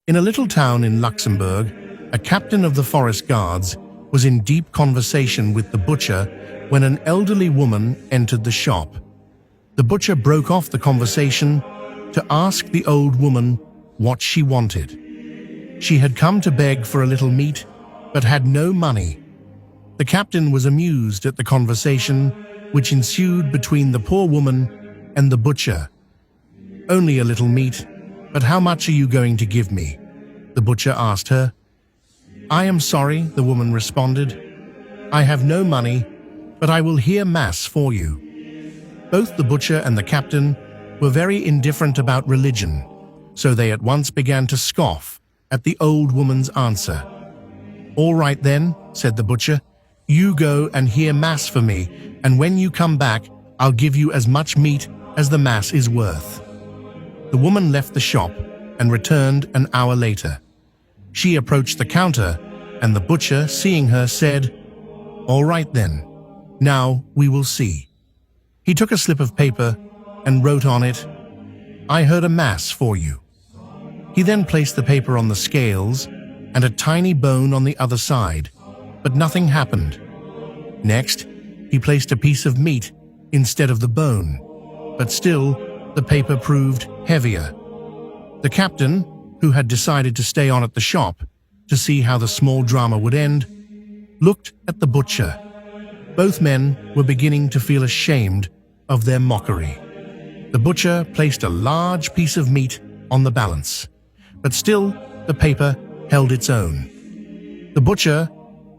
In a little town in Luxembourg, a captain of the forest guards was in deep conversation with the butcher when an elderly woman entered the shop. The butcher broke off the conversation to ask the old woman what she wanted. She had come to beg for a little meat, but had no money. The captain was amused at the conversation which ensued between the poor woman and the butcher. "Only a little meat, but how much are you going to give me?" the butcher asked her. "I am sorry," the woman responded. "I have no money, but I will hear mass for you." Both the butcher and the captain were very indifferent about religion, so they at once began to scoff at the old woman's answer. "All right then," said the butcher, "you go and hear mass for me, and when you come back, I'll give you as much meat as the mass is worth." The woman left the shop and returned an hour later. She approached the counter, and the butcher, seeing her, said, "All right then, now we will see." He took a slip of paper and wrote on it, "I heard a mass for you." He then placed the paper on the scales and a tiny bone on the other side, but nothing happened. Next, he placed a piece of meat instead of the bone, but still the paper proved heavier. The captain, who had decided to stay on at the shop to see how the small drama would end, looked at the butcher. Both men were beginning to feel ashamed of their mockery. The butcher placed a large piece of meat on the balance, but still the paper held its own. The butcher,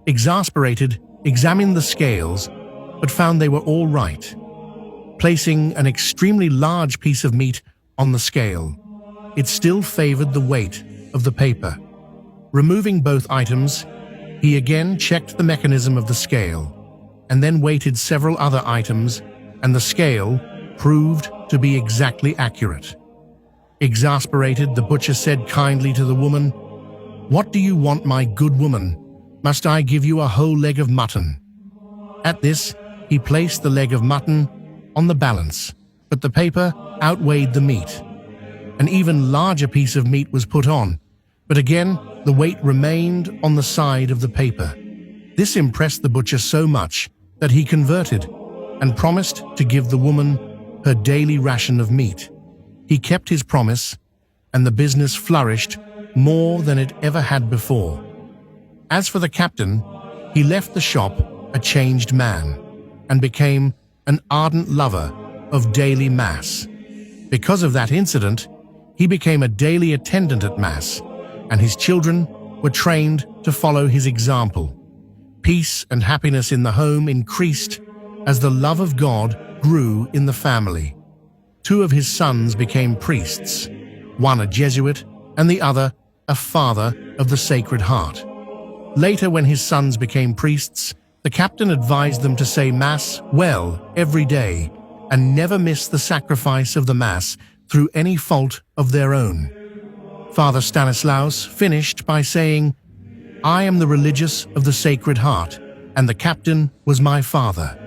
exasperated, examined the scales, but found they were all right. Placing an extremely large piece of meat on the scale, it still favored the weight of the paper. Removing both items, he again checked the mechanism of the scale, and then weighted several other items, and the scale proved to be exactly accurate. Exasperated, the butcher said kindly to the woman, "What do you want, my good woman? Must I give you a whole leg of mutton?" At this, he placed the leg of mutton on the balance, but the paper outweighed the meat. An even larger piece of meat was put on, but again the weight remained on the side of the paper. This impressed the butcher so much that he converted and promised to give the woman her daily ration of meat. He kept his promise, and the business flourished more than it ever had before. As for the captain, he left the shop a changed man and became an ardent lover of daily mass. Because of that incident, he became a daily attendant at mass, and his children were trained to follow his example. Peace and happiness in the home increased as the love of God grew in the family. 2 of his sons became priests, one a Jesuit and the other a father of the Sacred Heart. Later, when his sons became priests, the captain advised them to say Mass well every day and never miss the sacrifice of the Mass through any fault of their own. Father Stanislaus finished by saying, "I am the religious of the Sacred Heart, and the captain was my father."